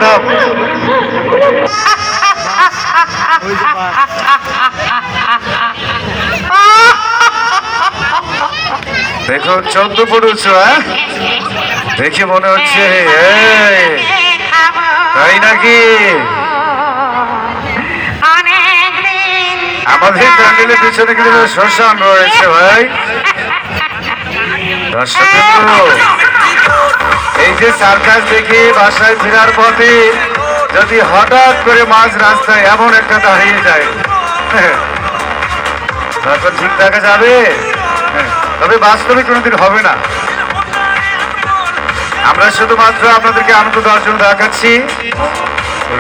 জনাব। দেখো 14 ফুট উঁচু, দেখে মনে হচ্ছে তাই নাকি? আমাদের প্যান্ডেলের পিছনে কিন্তু শ্মশান রয়েছে ভাই। দর্শক এই যে সার্কাস দেখে বাসায় ফেরার পথে যদি হঠাৎ করে মাঝ রাস্তায় এমন একটা দাঁড়িয়ে যায় তখন ঠিক দেখা যাবে, তবে বাস্তবে কোনোদিন হবে না। আমরা শুধুমাত্র আপনাদেরকে আনন্দ দর্শন দেখাচ্ছি।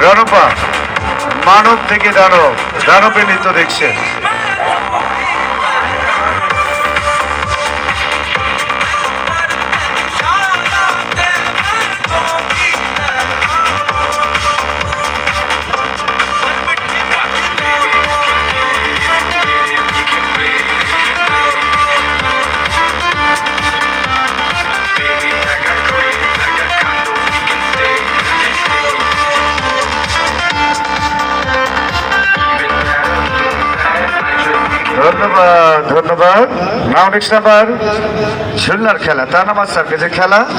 রণপা মানব থেকে দানব, দানবের নৃত্য দেখছেন। ধন্যবাদ, ধন্যবাদ। নাও নেক্সট নাম্বার ঝুলনার খেলা, তার নাম সার্কাসের খেলা।